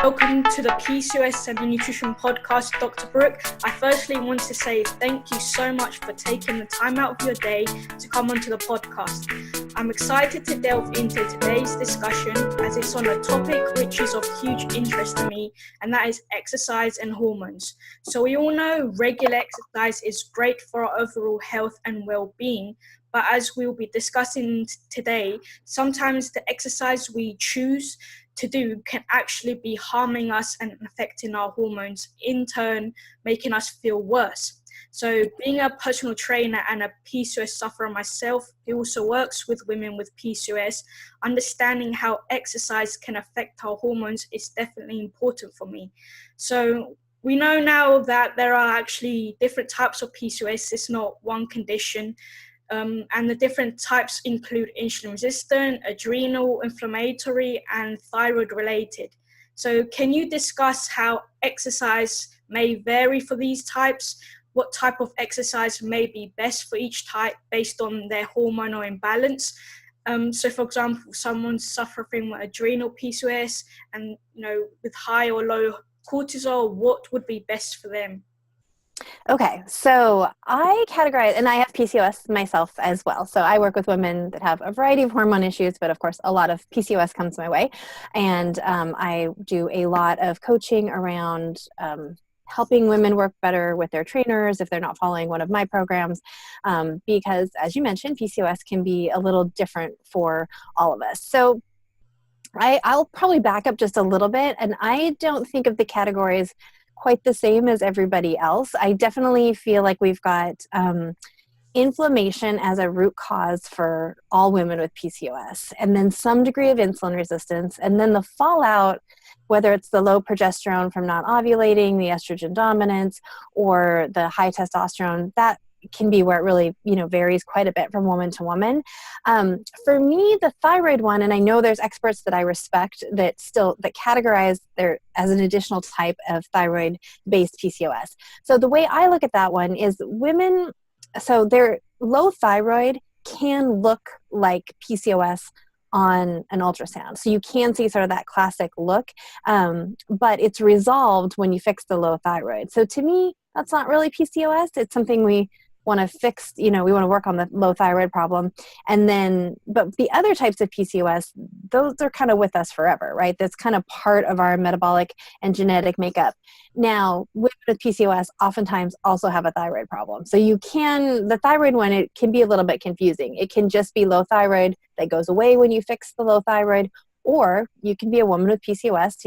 Welcome to the PCOS and the Nutrition Podcast, Dr. Brooke. I firstly want to say thank you so much for taking the time out of your day to come onto the podcast. I'm excited to delve into today's discussion as it's on a topic which is of huge interest to me, and that is exercise and hormones. So we all know regular exercise is great for our overall health and well-being, but as we'll be discussing today, sometimes the exercise we choose to do can actually be harming us and affecting our hormones, in turn making us feel worse. So being a personal trainer and a PCOS sufferer myself, who also works with women with PCOS, understanding how exercise can affect our hormones is definitely important for me. So we know now that there are actually different types of PCOS. It's not one condition. And the different types include insulin resistant, adrenal, inflammatory, and thyroid related. So can you discuss how exercise may vary for these types? What type of exercise may be best for each type based on their hormonal imbalance? So for example, someone's suffering with adrenal PCOS and with high or low cortisol, what would be best for them? Okay, so I categorize, and I have PCOS myself as well. So I work with women that have a variety of hormone issues, but of course, a lot of PCOS comes my way. And I do a lot of coaching around helping women work better with their trainers if they're not following one of my programs. Because as you mentioned, PCOS can be a little different for all of us. So I'll probably back up just a little bit, and I don't think of the categories quite the same as everybody else. I definitely feel like we've got inflammation as a root cause for all women with PCOS, and then some degree of insulin resistance, and then the fallout, whether it's the low progesterone from not ovulating, the estrogen dominance, or the high testosterone, that can be where it really, varies quite a bit from woman to woman. For me, the thyroid one, and I know there's experts that I respect that categorize there as an additional type of thyroid-based PCOS. So the way I look at that one is women, so their low thyroid can look like PCOS on an ultrasound. So you can see sort of that classic look, but it's resolved when you fix the low thyroid. So to me, that's not really PCOS. It's something we want to fix, we want to work on the low thyroid problem. And then, but the other types of PCOS, those are kind of with us forever, right? That's kind of part of our metabolic and genetic makeup. Now, women with PCOS oftentimes also have a thyroid problem. So the thyroid one, it can be a little bit confusing. It can just be low thyroid that goes away when you fix the low thyroid, or you can be a woman with PCOS.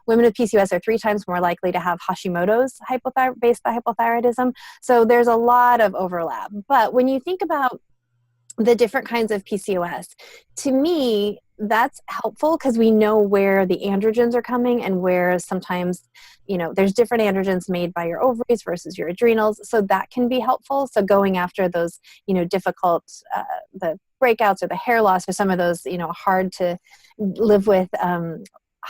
Women with PCOS are 3 times more likely to have Hashimoto's based hypothyroidism. So there's a lot of overlap. But when you think about the different kinds of PCOS, to me, that's helpful because we know where the androgens are coming and where sometimes, there's different androgens made by your ovaries versus your adrenals. So that can be helpful. So going after those, difficult, the breakouts or the hair loss or some of those, hard to live with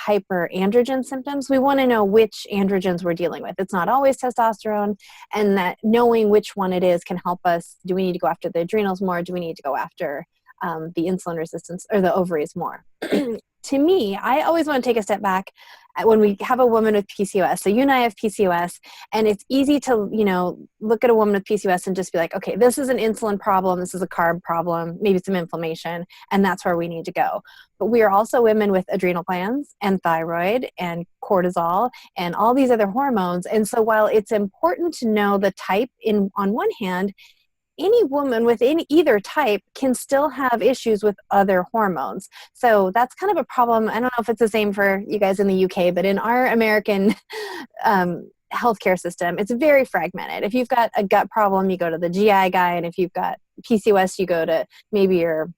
hyperandrogen symptoms, we want to know which androgens we're dealing with. It's not always testosterone, and that knowing which one it is can help us. Do we need to go after the adrenals more? Do we need to go after the insulin resistance or the ovaries more? To me, I always want to take a step back when we have a woman with PCOS. So you and I have PCOS, and it's easy to, look at a woman with PCOS and just be like, okay, this is an insulin problem, this is a carb problem, maybe some inflammation, and that's where we need to go. But we are also women with adrenal glands and thyroid and cortisol and all these other hormones. And so while it's important to know the type on one hand, any woman within either type can still have issues with other hormones. So that's kind of a problem. I don't know if it's the same for you guys in the UK, but in our American healthcare system, it's very fragmented. If you've got a gut problem, you go to the GI guy. And if you've got PCOS, you go to maybe your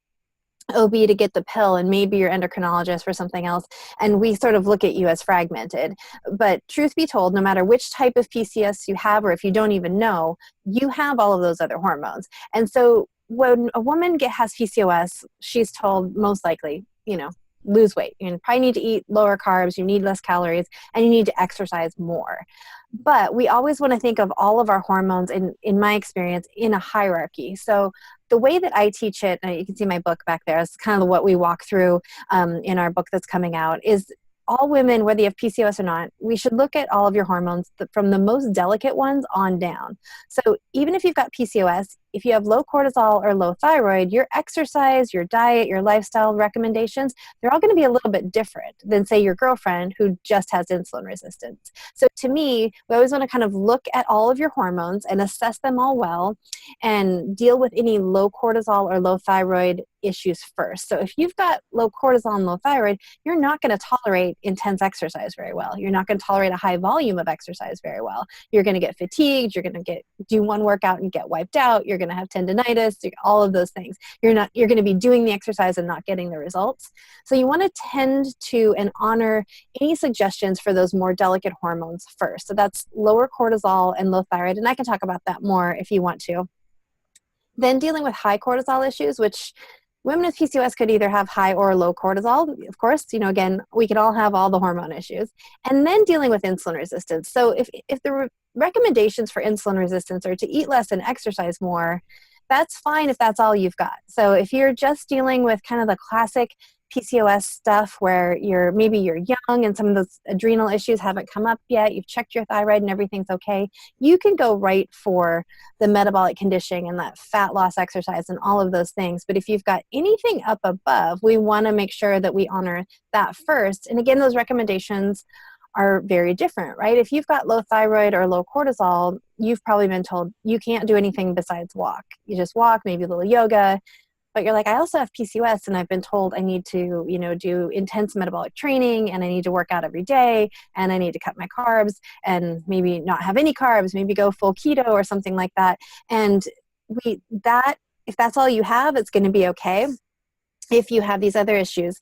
OB to get the pill, and maybe your endocrinologist for something else. And we sort of look at you as fragmented. But truth be told, no matter which type of PCOS you have, or if you don't even know, you have all of those other hormones. And so when a woman has PCOS, she's told most likely, lose weight. You probably need to eat lower carbs, you need less calories, and you need to exercise more. But we always want to think of all of our hormones, in my experience, in a hierarchy. So the way that I teach it, and you can see my book back there, is kind of what we walk through in our book that's coming out, is all women, whether you have PCOS or not, we should look at all of your hormones from the most delicate ones on down. So even if you've got PCOS, if you have low cortisol or low thyroid, your exercise, your diet, your lifestyle recommendations, they're all going to be a little bit different than, say, your girlfriend who just has insulin resistance. So to me, we always want to kind of look at all of your hormones and assess them all well and deal with any low cortisol or low thyroid issues first. So if you've got low cortisol and low thyroid, you're not going to tolerate intense exercise very well. You're not going to tolerate a high volume of exercise very well. You're going to get fatigued. You're going to do one workout and get wiped out. You're going to have tendinitis, all of those things. You're going to be doing the exercise and not getting the results. So you want to tend to and honor any suggestions for those more delicate hormones first. So that's lower cortisol and low thyroid. And I can talk about that more if you want to. Then dealing with high cortisol issues, which women with PCOS could either have high or low cortisol. Of course, again, we could all have all the hormone issues. And then dealing with insulin resistance. So if the recommendations for insulin resistance are to eat less and exercise more, that's fine if that's all you've got. So if you're just dealing with kind of the classic PCOS stuff where maybe you're young and some of those adrenal issues haven't come up yet, you've checked your thyroid and everything's okay, you can go right for the metabolic conditioning and that fat loss exercise and all of those things. But if you've got anything up above, we want to make sure that we honor that first. And again, those recommendations are very different, right? If you've got low thyroid or low cortisol, you've probably been told you can't do anything besides walk. You just walk, maybe a little yoga. But you're like, I also have PCOS and I've been told I need to, do intense metabolic training and I need to work out every day and I need to cut my carbs and maybe not have any carbs, maybe go full keto or something like that. And if that's all you have, it's going to be okay. If you have these other issues,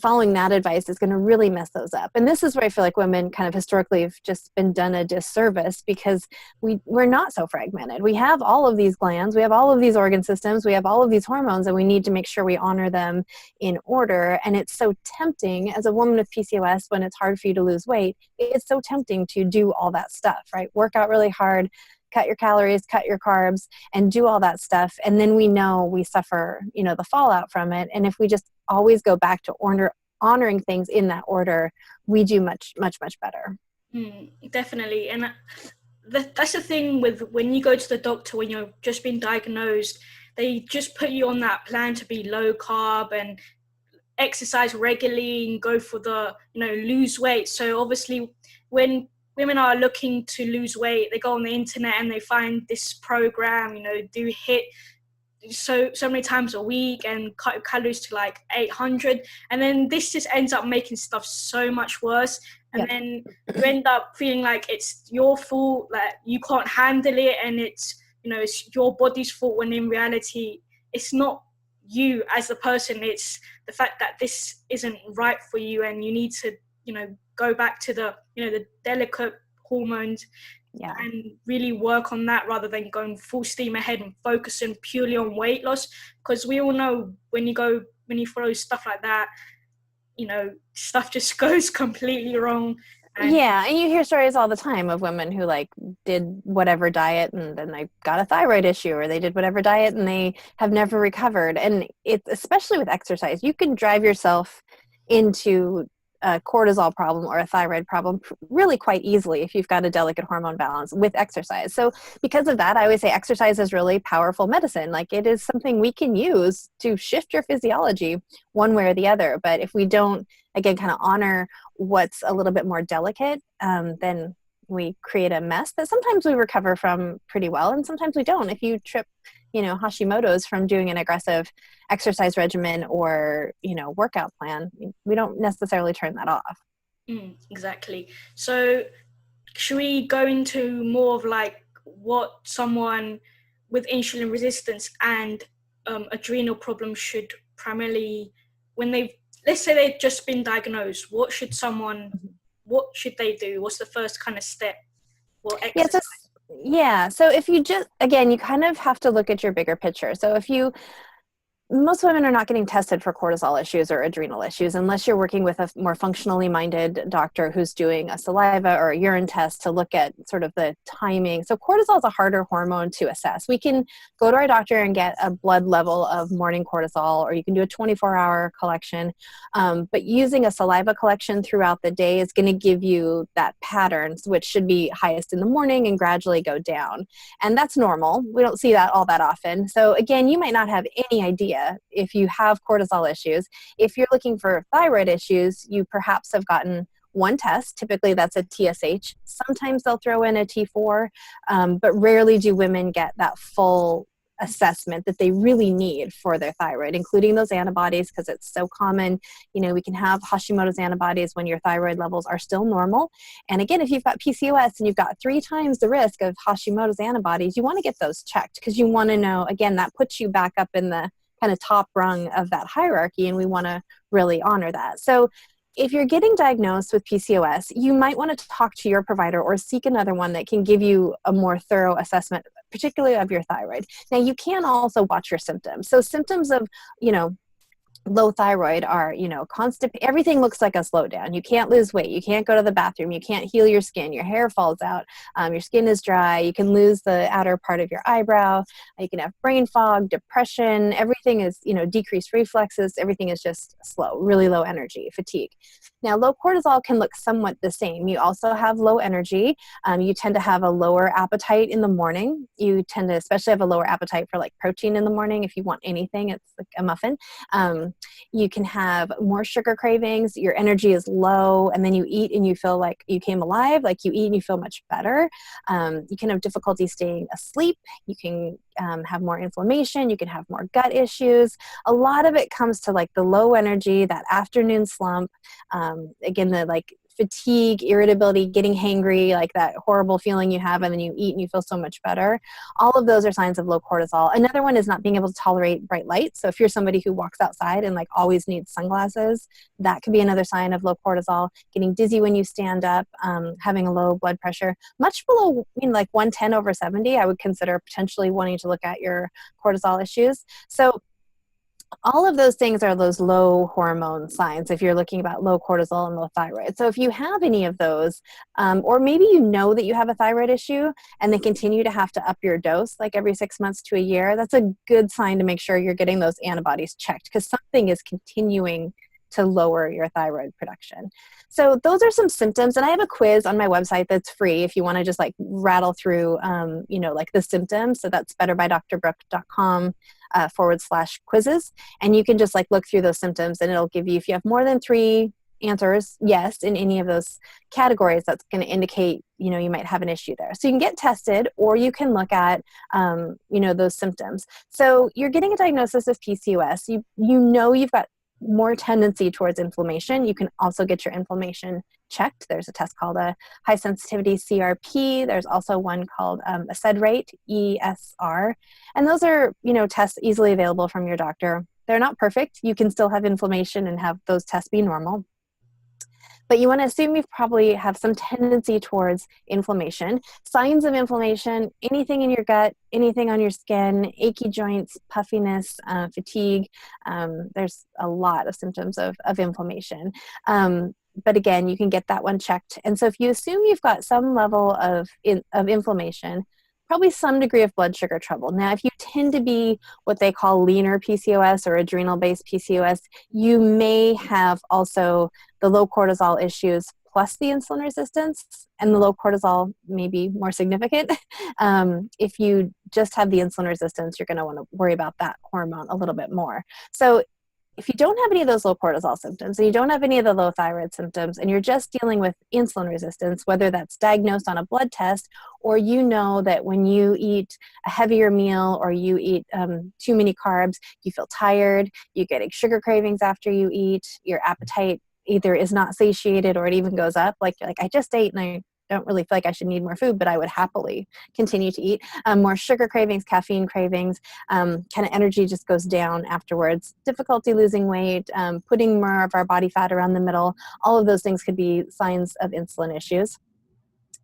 following that advice is going to really mess those up. And this is where I feel like women kind of historically have just been done a disservice because we're not so fragmented. We have all of these glands, we have all of these organ systems, we have all of these hormones, and we need to make sure we honor them in order. And it's so tempting as a woman with PCOS when it's hard for you to lose weight, it's so tempting to do all that stuff, right? Work out really hard, cut your calories, cut your carbs, and do all that stuff. And then we know we suffer, the fallout from it. And if we just always go back to honoring things in that order, we do much, much, much better. Definitely. And that's the thing with when you go to the doctor, when you've just been diagnosed, they just put you on that plan to be low carb and exercise regularly and go for the, lose weight. So obviously when women are looking to lose weight, they go on the internet and they find this program, do HIIT so many times a week and cut calories to like 800. And then this just ends up making stuff so much worse. And then you end up feeling like it's your fault, that you can't handle it. And it's your body's fault, when in reality, it's not you as a person. It's the fact that this isn't right for you. And you need to, go back to the, the delicate hormones and really work on that rather than going full steam ahead and focusing purely on weight loss. Because we all know when you follow stuff like that, stuff just goes completely wrong. And you hear stories all the time of women who did whatever diet and then they got a thyroid issue, or they did whatever diet and they have never recovered. And it's especially with exercise, you can drive yourself into a cortisol problem or a thyroid problem really quite easily if you've got a delicate hormone balance with exercise. So because of that, I always say exercise is really powerful medicine. It is something we can use to shift your physiology one way or the other. But if we don't, again, kind of honor what's a little bit more delicate, then we create a mess that sometimes we recover from pretty well and sometimes we don't. If you trip Hashimoto's from doing an aggressive exercise regimen or, workout plan, we don't necessarily turn that off. Exactly. So should we go into more of what someone with insulin resistance and adrenal problems should primarily, when let's say they've just been diagnosed, what should they do? What's the first kind of step? What exercise? So if you just, again, you kind of have to look at your bigger picture. So if you most women are not getting tested for cortisol issues or adrenal issues unless you're working with a more functionally minded doctor who's doing a saliva or a urine test to look at sort of the timing. So cortisol is a harder hormone to assess. We can go to our doctor and get a blood level of morning cortisol, or you can do a 24-hour collection. But using a saliva collection throughout the day is going to give you that pattern, which should be highest in the morning and gradually go down. And that's normal. We don't see that all that often. So again, you might not have any idea if you have cortisol issues. If you're looking for thyroid issues, you perhaps have gotten one test. Typically that's a TSH. Sometimes they'll throw in a T4, but rarely do women get that full assessment that they really need for their thyroid, including those antibodies, because it's so common. You know, we can have Hashimoto's antibodies when your thyroid levels are still normal. And again, if you've got PCOS and you've got 3 times the risk of Hashimoto's antibodies, you want to get those checked, because you want to know, again, that puts you back up in the kind of top rung of that hierarchy, and we want to really honor that. So if you're getting diagnosed with PCOS, you might want to talk to your provider or seek another one that can give you a more thorough assessment, particularly of your thyroid. Now, you can also watch your symptoms. So symptoms of, low thyroid are, everything looks like a slowdown. You can't lose weight. You can't go to the bathroom. You can't heal your skin. Your hair falls out. Your skin is dry. You can lose the outer part of your eyebrow. You can have brain fog, depression. Everything is, decreased reflexes. Everything is just slow, really low energy, fatigue. Now, low cortisol can look somewhat the same. You also have low energy. You tend to have a lower appetite in the morning. You tend to especially have a lower appetite for like protein in the morning. If you want anything, it's like a muffin. You can have more sugar cravings, your energy is low, and then you eat and you feel like you came alive, like you eat and you feel much better. You can have difficulty staying asleep. You can have more inflammation. You can have more gut issues. A lot of it comes to like the low energy, that afternoon slump. Again, the like fatigue, irritability, getting hangry, like that horrible feeling you have, and then you eat and you feel so much better. All of those are signs of low cortisol. Another one is not being able to tolerate bright light. So if you're somebody who walks outside and like always needs sunglasses, that could be another sign of low cortisol. Getting dizzy when you stand up, having a low blood pressure, much below, like 110/70, I would consider potentially wanting to look at your cortisol issues. So all of those things are those low hormone signs if you're looking about low cortisol and low thyroid. So if you have any of those, or maybe you know that you have a thyroid issue and they continue to have to up your dose like every 6 months to a year, that's a good sign to make sure you're getting those antibodies checked, because something is continuing to lower your thyroid production. So those are some symptoms. And I have a quiz on my website that's free if you want to just like rattle through, like the symptoms. So that's betterbydrbrooke.com /quizzes. And you can just like look through those symptoms, and it'll give you, if you have more than 3 answers yes in any of those categories, that's going to indicate, you might have an issue there. So you can get tested, or you can look at, those symptoms. So you're getting a diagnosis of PCOS. You've got more tendency towards inflammation. You can also get your inflammation checked. There's a test called a high sensitivity CRP. There's also one called a SED rate, ESR. And those are, tests easily available from your doctor. They're not perfect. You can still have inflammation and have those tests be normal. But you want to assume you probably have some tendency towards inflammation. Signs of inflammation: anything in your gut, anything on your skin, achy joints, puffiness, fatigue. There's a lot of symptoms of inflammation. But again, you can get that one checked. And so if you assume you've got some level of inflammation, probably some degree of blood sugar trouble. Now, if you tend to be what they call leaner PCOS or adrenal-based PCOS, you may have also the low cortisol issues plus the insulin resistance, and the low cortisol may be more significant. If you just have the insulin resistance, you're going to want to worry about that hormone a little bit more. So if you don't have any of those low cortisol symptoms, and you don't have any of the low thyroid symptoms, and you're just dealing with insulin resistance, whether that's diagnosed on a blood test, or that when you eat a heavier meal or you eat too many carbs, you feel tired, you get sugar cravings after you eat, your appetite either is not satiated or it even goes up, like I just ate and I don't really feel like I should need more food, but I would happily continue to eat. More sugar cravings, caffeine cravings, kind of energy just goes down afterwards. Difficulty losing weight, putting more of our body fat around the middle. All of those things could be signs of insulin issues.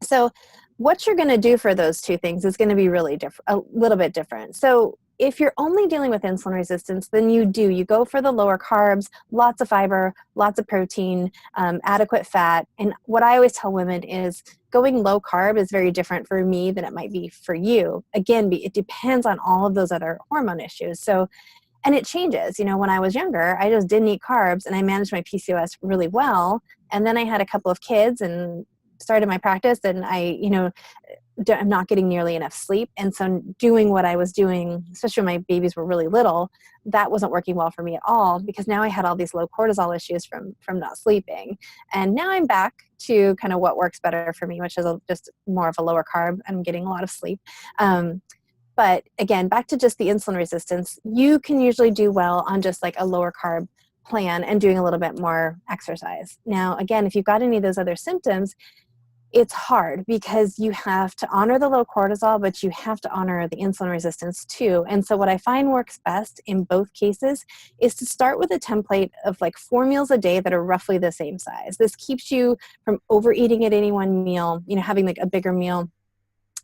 So what you're going to do for those two things is going to be really different, a little bit different. So if you're only dealing with insulin resistance, then you go for the lower carbs, lots of fiber, lots of protein, adequate fat. And what I always tell women is going low carb is very different for me than it might be for you. Again, it depends on all of those other hormone issues. So, and it changes. When I was younger, I just didn't eat carbs and I managed my PCOS really well. And then I had a couple of kids and started my practice, and I'm not getting nearly enough sleep. And so doing what I was doing, especially when my babies were really little, that wasn't working well for me at all, because now I had all these low cortisol issues from not sleeping. And now I'm back to kind of what works better for me, which is just more of a lower carb. I'm getting a lot of sleep. But again, back to just the insulin resistance, you can usually do well on just like a lower carb plan and doing a little bit more exercise. Now, again, if you've got any of those other symptoms, it's hard because you have to honor the low cortisol, but you have to honor the insulin resistance too. And so what I find works best in both cases is to start with a template of like 4 meals a day that are roughly the same size. This keeps you from overeating at any one meal, having like a bigger meal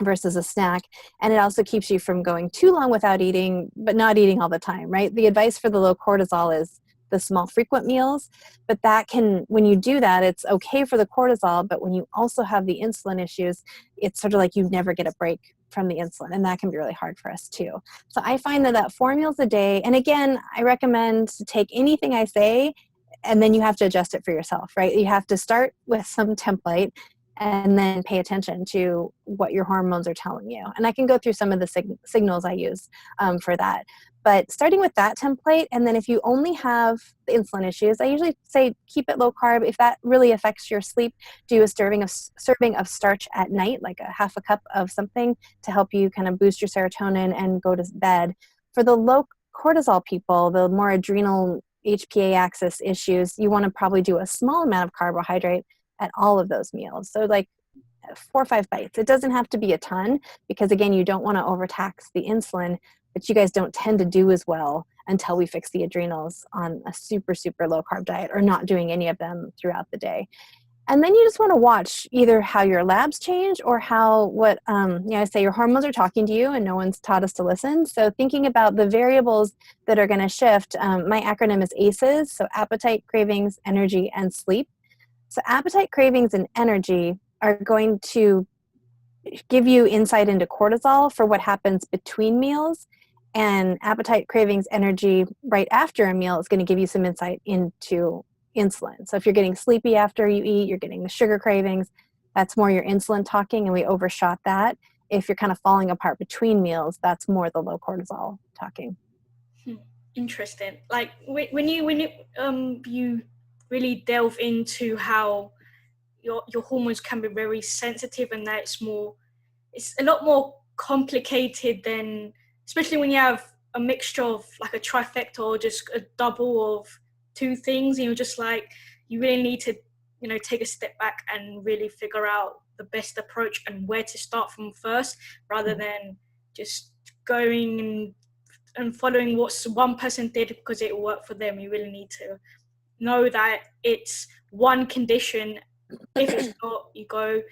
versus a snack. And it also keeps you from going too long without eating, but not eating all the time, right? The advice for the low cortisol is the small frequent meals, but when you do that, it's okay for the cortisol, but when you also have the insulin issues, it's sort of like you never get a break from the insulin, and that can be really hard for us too. So I find that 4 meals a day, and again, I recommend to take anything I say, and then you have to adjust it for yourself, right? You have to start with some template and then pay attention to what your hormones are telling you. And I can go through some of the signals I use for that. But starting with that template, and then if you only have the insulin issues, I usually say keep it low carb. If that really affects your sleep, do a serving of starch at night, like a half a cup of something to help you kind of boost your serotonin and go to bed. For the low cortisol people, the more adrenal HPA axis issues, you want to probably do a small amount of carbohydrate at all of those meals. So like 4 or 5 bites. It doesn't have to be a ton because again, you don't want to overtax the insulin, but you guys don't tend to do as well until we fix the adrenals on a super, super low carb diet or not doing any of them throughout the day. And then you just want to watch either how your labs change or I say your hormones are talking to you and no one's taught us to listen. So thinking about the variables that are going to shift, my acronym is ACEs, so appetite, cravings, energy, and sleep. So appetite, cravings, and energy are going to give you insight into cortisol for what happens between meals, and appetite, cravings, energy right after a meal is going to give you some insight into insulin. So if you're getting sleepy after you eat, you're getting the sugar cravings, that's more your insulin talking, and we overshot that. If you're kind of falling apart between meals, that's more the low cortisol talking. Interesting. Like when you really delve into how your hormones can be very sensitive, and that it's a lot more complicated than, especially when you have a mixture of like a trifecta or just a double of 2 things, and you're just like, you really need to take a step back and really figure out the best approach and where to start from first, rather than just going and following what one person did because it worked for them. You really need to know that it's one condition. If it's not, you go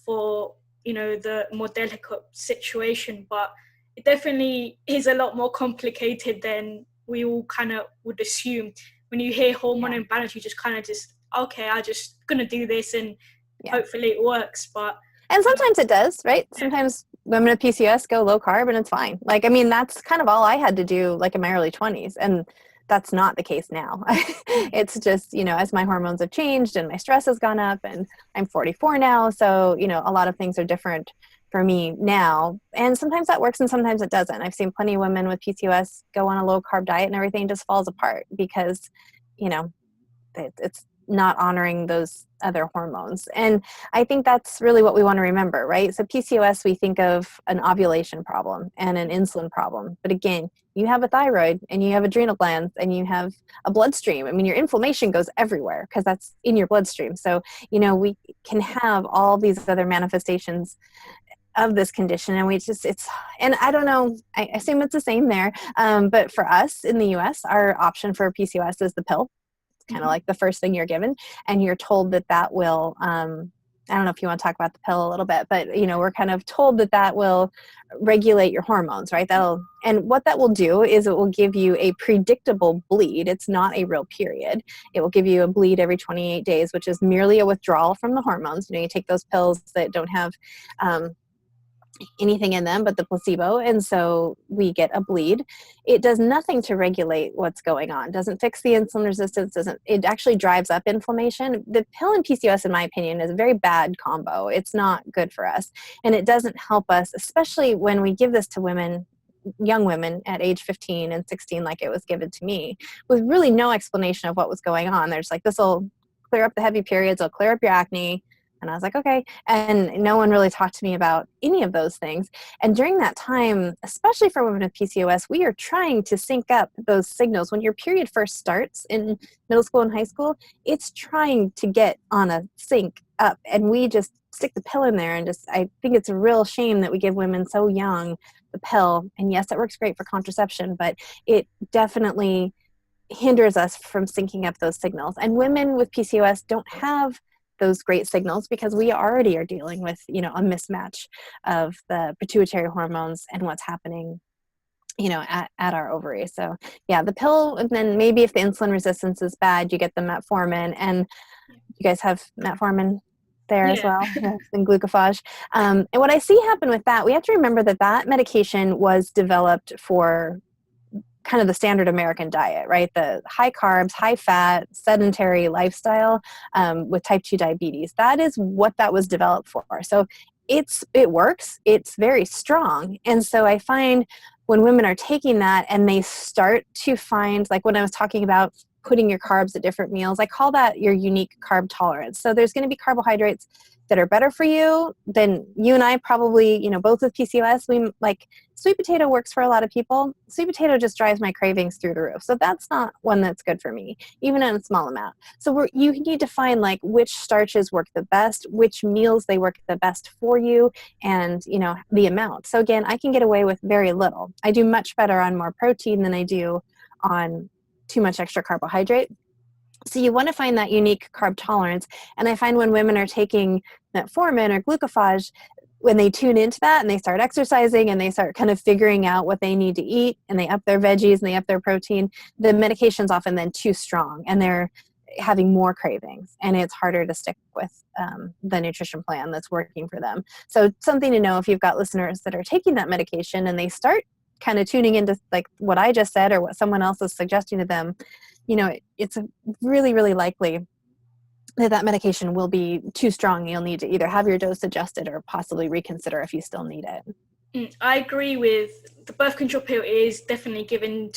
for the more delicate situation, but it definitely is a lot more complicated than we all kind of would assume. When you hear hormone imbalance, you just kind of okay, I just gonna do this and hopefully it works. And sometimes it does, right? Sometimes women with PCOS go low carb and it's fine. Like, I mean, that's kind of all I had to do like in my early 20s. And that's not the case now. It's just, as my hormones have changed and my stress has gone up, and I'm 44 now. So, a lot of things are different for me now. And sometimes that works and sometimes it doesn't. I've seen plenty of women with PCOS go on a low carb diet and everything just falls apart because, it's not honoring those other hormones. And I think that's really what we want to remember, right? So PCOS, we think of an ovulation problem and an insulin problem. But again, you have a thyroid and you have adrenal glands and you have a bloodstream. I mean, your inflammation goes everywhere because that's in your bloodstream. So, we can have all these other manifestations of this condition, and and I don't know, I assume it's the same there. But for us in the US, our option for PCOS is the pill. Kind of like the first thing you're given, and you're told that will I don't know if you want to talk about the pill a little bit, but we're kind of told that that will regulate your hormones, right? And what that will do is it will give you a predictable bleed. It's not a real period. It will give you a bleed every 28 days, which is merely a withdrawal from the hormones. You take those pills that don't have anything in them but the placebo, and so we get a bleed. It does nothing to regulate what's going on, doesn't fix the insulin resistance, it actually drives up inflammation. The pill and PCOS, in my opinion, is a very bad combo. It's not good for us, and it doesn't help us, especially when we give this to women, young women at age 15 and 16, like it was given to me, with really no explanation of what was going on. There's like, this will clear up the heavy periods, it'll clear up your acne. And I was like, okay. And no one really talked to me about any of those things. And during that time, especially for women with PCOS, we are trying to sync up those signals. When your period first starts in middle school and high school, it's trying to get on a sync up. And we just stick the pill in there. And I think it's a real shame that we give women so young the pill. And yes, it works great for contraception, but it definitely hinders us from syncing up those signals. And women with PCOS don't have those great signals because we already are dealing with, a mismatch of the pituitary hormones and what's happening, at our ovaries. So yeah, the pill, and then maybe if the insulin resistance is bad, you get the metformin, and you guys have metformin there as well, and glucophage. And what I see happen with that, we have to remember that medication was developed for kind of the standard American diet, right? The high carbs, high fat, sedentary lifestyle with type 2 diabetes. That is what that was developed for. So it works. It's very strong. And so I find when women are taking that and they start to find, like when I was talking about putting your carbs at different meals, I call that your unique carb tolerance. So there's going to be carbohydrates that are better for you than you and I probably, both with PCOS, we like sweet potato works for a lot of people. Sweet potato just drives my cravings through the roof. So that's not one that's good for me, even in a small amount. So you need to find like which starches work the best, which meals they work the best for you, and, the amount. So again, I can get away with very little. I do much better on more protein than I do on too much extra carbohydrate. So you want to find that unique carb tolerance. And I find when women are taking metformin or glucophage, when they tune into that and they start exercising and they start kind of figuring out what they need to eat and they up their veggies and they up their protein, the medication's often then too strong and they're having more cravings, and it's harder to stick with the nutrition plan that's working for them. So something to know if you've got listeners that are taking that medication and they start kind of tuning into like what I just said or what someone else is suggesting to them, it's really, really likely that medication will be too strong. You'll need to either have your dose adjusted or possibly reconsider if you still need it. I agree with the birth control pill is definitely given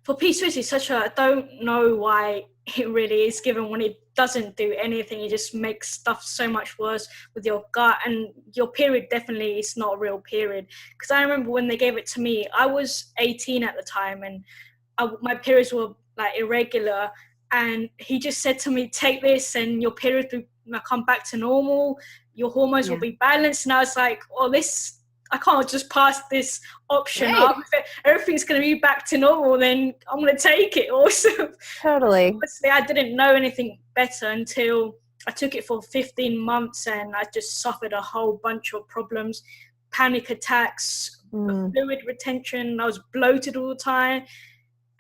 for PCOS. It's I don't know why it really is given when it doesn't do anything. It just makes stuff so much worse with your gut, and your period definitely is not a real period. Because I remember when they gave it to me, I was 18 at the time, and my periods were like irregular, and he just said to me, take this and your period will come back to normal, your hormones will be balanced. And I was like, I can't just pass this option up. If everything's going to be back to normal, then I'm going to take it also. Totally. Obviously, I didn't know anything better until I took it for 15 months, and I just suffered a whole bunch of problems, panic attacks, fluid retention. I was bloated all the time.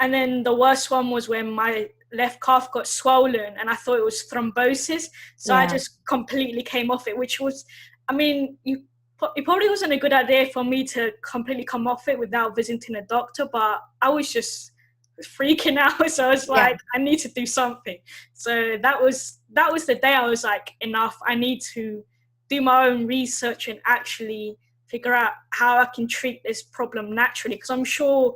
And then the worst one was when my left calf got swollen, and I thought it was thrombosis. So I just completely came off it, which was, it probably wasn't a good idea for me to completely come off it without visiting a doctor, but I was just freaking out. So I was like, I need to do something. So that was the day I was like, enough. I need to do my own research and actually figure out how I can treat this problem naturally. Because I'm sure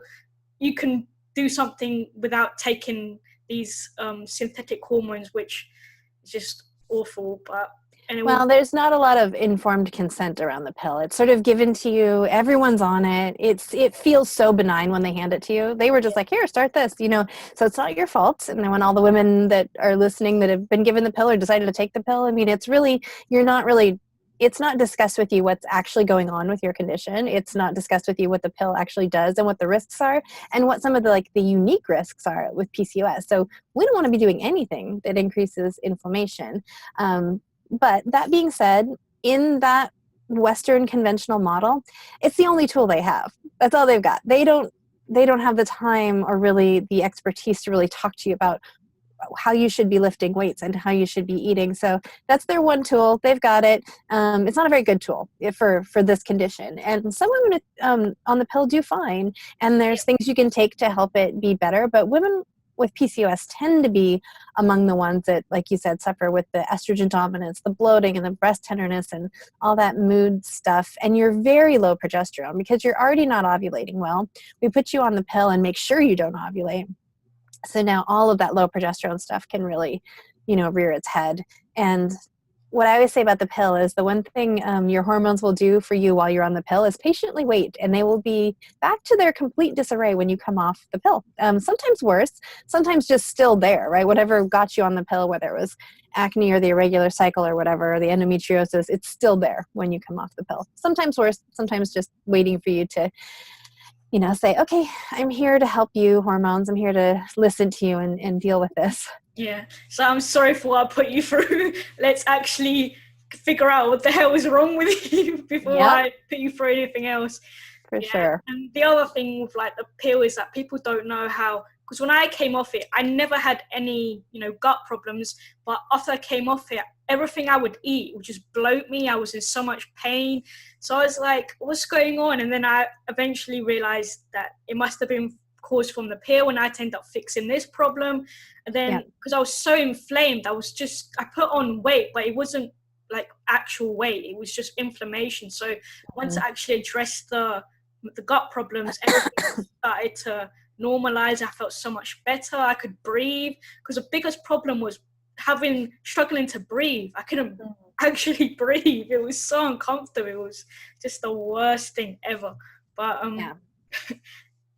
you can do something without taking these synthetic hormones, which is just awful. But anyway. Well, there's not a lot of informed consent around the pill. It's sort of given to you. Everyone's on it. It feels so benign when they hand it to you. They were just like, here, start this, so it's not your fault. And then when all the women that are listening that have been given the pill or decided to take the pill, it's really, it's not discussed with you what's actually going on with your condition. It's not discussed with you what the pill actually does and what the risks are and what some of the unique risks are with PCOS. So we don't want to be doing anything that increases inflammation. But that being said, in that Western conventional model, it's the only tool they have. That's all they've got. They don't have the time or really the expertise to really talk to you about how you should be lifting weights and how you should be eating. So that's their one tool. They've got it. It's not a very good tool for this condition. And some women on the pill do fine. And there's things you can take to help it be better. But women with PCOS tend to be among the ones that, like you said, suffer with the estrogen dominance, the bloating and the breast tenderness and all that mood stuff. And you're very low progesterone because you're already not ovulating well. We put you on the pill and make sure you don't ovulate. So now all of that low progesterone stuff can really, rear its head. And what I always say about the pill is the one thing your hormones will do for you while you're on the pill is patiently wait, and they will be back to their complete disarray when you come off the pill. Sometimes worse, sometimes just still there, right? Whatever got you on the pill, whether it was acne or the irregular cycle or whatever, or the endometriosis, it's still there when you come off the pill. Sometimes worse, sometimes just waiting for you to say, okay, I'm here to help you, hormones. I'm here to listen to you and deal with this. Yeah. So I'm sorry for what I put you through. Let's actually figure out what the hell is wrong with you before I put you through anything else. For sure. And the other thing with like the pill is that people don't know how, because when I came off it, I never had any, gut problems. But after I came off it, everything I would eat would just bloat me. I was in so much pain. So I was like, what's going on? And then I eventually realized that it must have been caused from the pill, and I ended up fixing this problem. And then because I was so inflamed, I put on weight, but it wasn't like actual weight. It was just inflammation. So once I actually addressed the gut problems, everything started to normalize. I felt so much better. I could breathe, because the biggest problem was struggling to breathe. I couldn't actually breathe. It was so uncomfortable. It was just the worst thing ever. But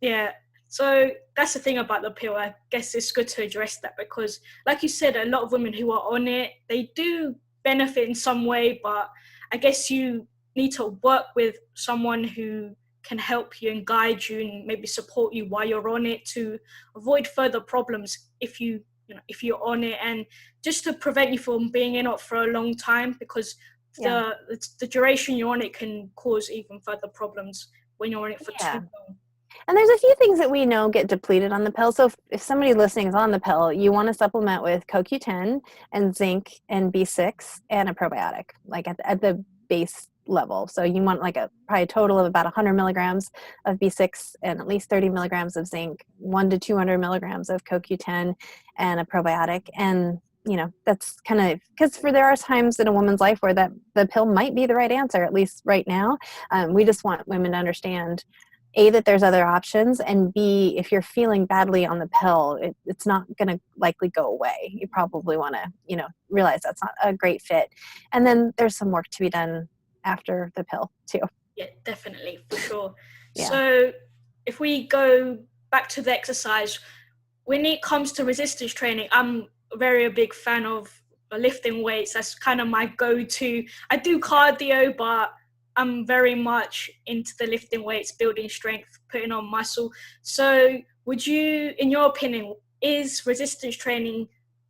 yeah. So that's the thing about the pill. I guess it's good to address that, because like you said, a lot of women who are on it, they do benefit in some way, but I guess you need to work with someone who can help you and guide you and maybe support you while you're on it, to avoid further problems if you're on it, and just to prevent you from being in it for a long time, because the duration you're on it can cause even further problems when you're on it for too long. And there's a few things that we know get depleted on the pill. So if somebody listening is on the pill, you want to supplement with CoQ10 and zinc and B6 and a probiotic, like at the base level. So you want probably a total of about 100 milligrams of B6 and at least 30 milligrams of zinc, 1 to 200 milligrams of CoQ10 and a probiotic. And that's kind of because there are times in a woman's life where the pill might be the right answer, at least right now. We just want women to understand, A, that there's other options, and B, if you're feeling badly on the pill, it's not going to likely go away. You probably want to, realize that's not a great fit. And then there's some work to be done after the pill too. Yeah, definitely, for sure. Yeah. So if we go back to the exercise, when it comes to resistance training, I'm a big fan of lifting weights. That's kind of my go-to. I do cardio, but I'm very much into the lifting weights, building strength, putting on muscle. So would you, in your opinion, is resistance training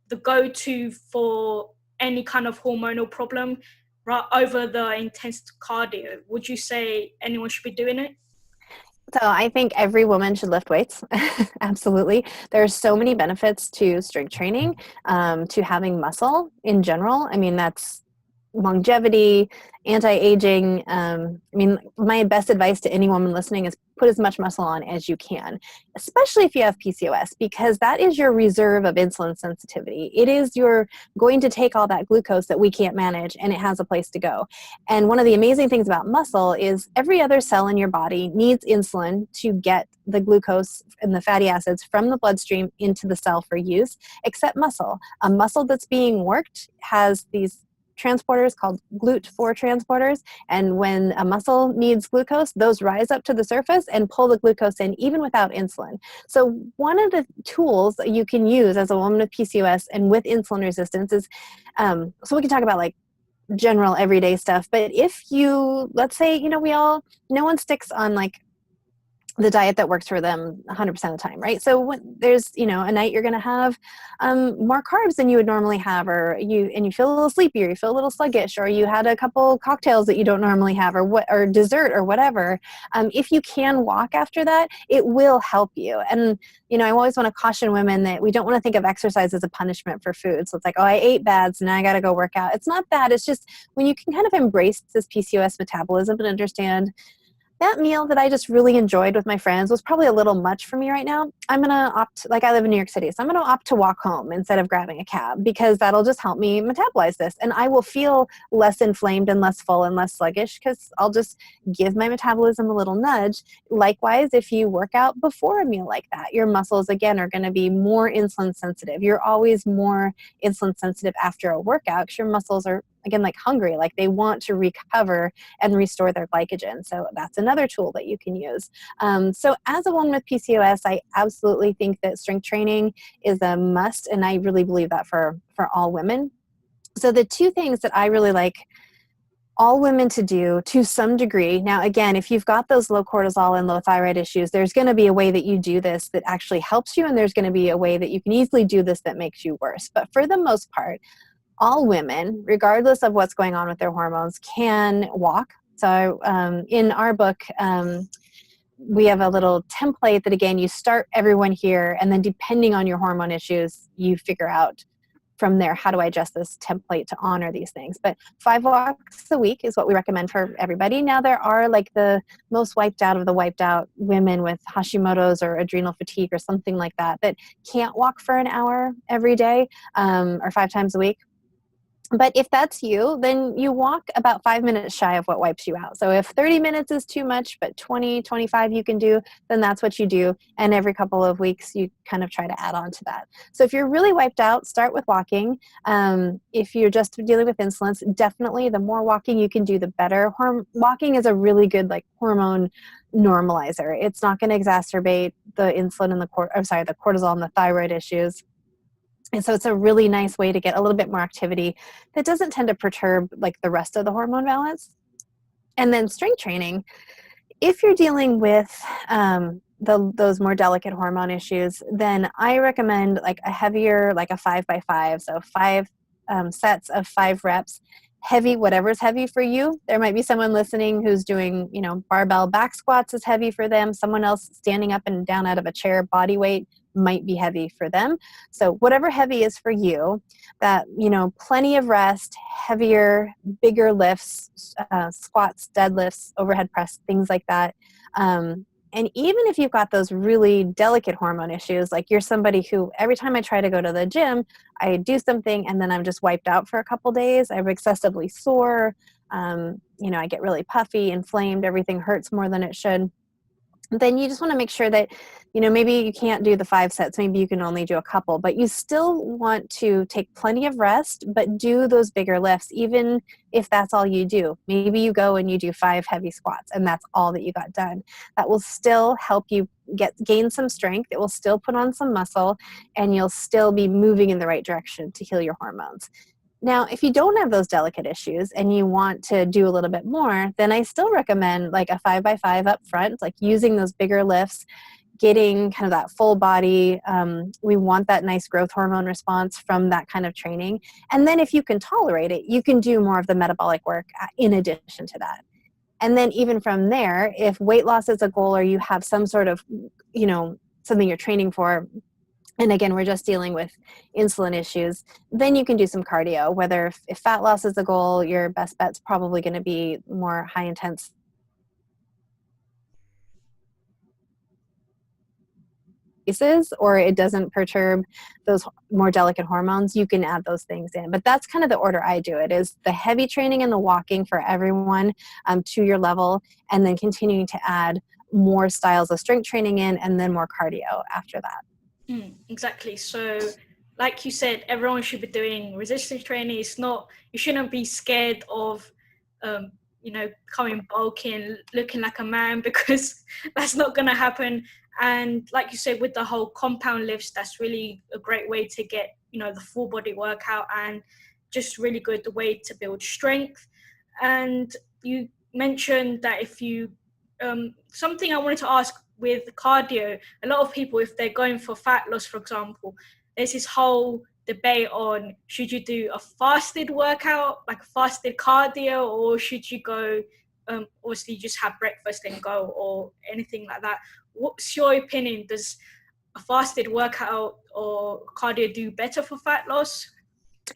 the go-to for any kind of hormonal problem, right, over the intense cardio? Would you say anyone should be doing it? So I think every woman should lift weights. Absolutely. There's so many benefits to strength training, to having muscle in general. I mean, that's longevity, anti-aging. My best advice to any woman listening is put as much muscle on as you can, especially if you have PCOS, because that is your reserve of insulin sensitivity. It is going to take all that glucose that we can't manage, and it has a place to go. And one of the amazing things about muscle is every other cell in your body needs insulin to get the glucose and the fatty acids from the bloodstream into the cell for use, except muscle. A muscle that's being worked has these transporters called GLUT4 transporters, and when a muscle needs glucose, those rise up to the surface and pull the glucose in even without insulin. So one of the tools that you can use as a woman with PCOS and with insulin resistance is, so we can talk about like general everyday stuff, but if you, let's say, no one sticks on like the diet that works for them 100% of the time, right? So when there's, a night you're going to have more carbs than you would normally have, or you feel a little sleepy, or you feel a little sluggish, or you had a couple cocktails that you don't normally have, or dessert or whatever. If you can walk after that, it will help you. And I always want to caution women that we don't want to think of exercise as a punishment for food. So it's like, oh, I ate bad, so now I got to go work out. It's not that. It's just when you can kind of embrace this PCOS metabolism and understand that meal that I just really enjoyed with my friends was probably a little much for me right now. I'm going to opt, like I live in New York City, so I'm going to opt to walk home instead of grabbing a cab, because that'll just help me metabolize this. And I will feel less inflamed and less full and less sluggish, because I'll just give my metabolism a little nudge. Likewise, if you work out before a meal like that, your muscles, again, are going to be more insulin sensitive. You're always more insulin sensitive after a workout, because your muscles are, again, like hungry, like they want to recover and restore their glycogen. So that's another tool that you can use. So as a woman with PCOS, I absolutely think that strength training is a must, and I really believe that for all women. So the two things that I really like all women to do to some degree. Now, again, if you've got those low cortisol and low thyroid issues, there's going to be a way that you do this that actually helps you, and there's going to be a way that you can easily do this that makes you worse. But for the most part, all women, regardless of what's going on with their hormones, can walk. So in our book, we have a little template that, again, you start everyone here, and then depending on your hormone issues, you figure out from there, how do I adjust this template to honor these things? But 5 walks a week is what we recommend for everybody. Now, there are like the most wiped out of the wiped out women with Hashimoto's or adrenal fatigue or something like that can't walk for an hour every day or 5 times a week. But if that's you, then you walk about 5 minutes shy of what wipes you out. So if 30 minutes is too much, but 20, 25 you can do, then that's what you do. And every couple of weeks, you kind of try to add on to that. So if you're really wiped out, start with walking. If you're just dealing with insulins, definitely the more walking you can do, the better. Walking is a really good hormone normalizer. It's not going to exacerbate the insulin and the cortisol and the thyroid issues. And so it's a really nice way to get a little bit more activity that doesn't tend to perturb the rest of the hormone balance. And then strength training, if you're dealing with those more delicate hormone issues, then I recommend a heavier, a 5x5. So 5 sets of 5 reps. Heavy, whatever's heavy for you. There might be someone listening who's doing, barbell back squats is heavy for them. Someone else standing up and down out of a chair, body weight, might be heavy for them. So whatever heavy is for you, that, plenty of rest, heavier, bigger lifts, squats, deadlifts, overhead press, things like that. And even if you've got those really delicate hormone issues, like you're somebody who every time I try to go to the gym, I do something and then I'm just wiped out for a couple days. I'm excessively sore. I get really puffy, inflamed, everything hurts more than it should. Then you just want to make sure that, maybe you can't do the 5 sets, maybe you can only do a couple, but you still want to take plenty of rest, but do those bigger lifts, even if that's all you do. Maybe you go and you do 5 heavy squats and that's all that you got done. That will still help you gain some strength. It will still put on some muscle, and you'll still be moving in the right direction to heal your hormones. Now, if you don't have those delicate issues and you want to do a little bit more, then I still recommend a 5x5 up front, using those bigger lifts, getting kind of that full body. We want that nice growth hormone response from that kind of training. And then if you can tolerate it, you can do more of the metabolic work in addition to that. And then even from there, if weight loss is a goal, or you have some sort of, something you're training for, and again, we're just dealing with insulin issues, then you can do some cardio. Whether if fat loss is the goal, your best bet's probably going to be more high intense, or it doesn't perturb those more delicate hormones, you can add those things in. But that's kind of the order I do it, is the heavy training and the walking for everyone to your level, and then continuing to add more styles of strength training in, and then more cardio after that. Exactly. So like you said, everyone should be doing resistance training. You shouldn't be scared of, coming bulking, looking like a man, because that's not going to happen. And like you said, with the whole compound lifts, that's really a great way to get, the full body workout, and just really good way to build strength. And you mentioned that if you, something I wanted to ask, with cardio, a lot of people, if they're going for fat loss, for example, there's this whole debate on should you do a fasted workout, like fasted cardio, or should you go, obviously just have breakfast and go, or anything like that. What's your opinion? Does a fasted workout or cardio do better for fat loss?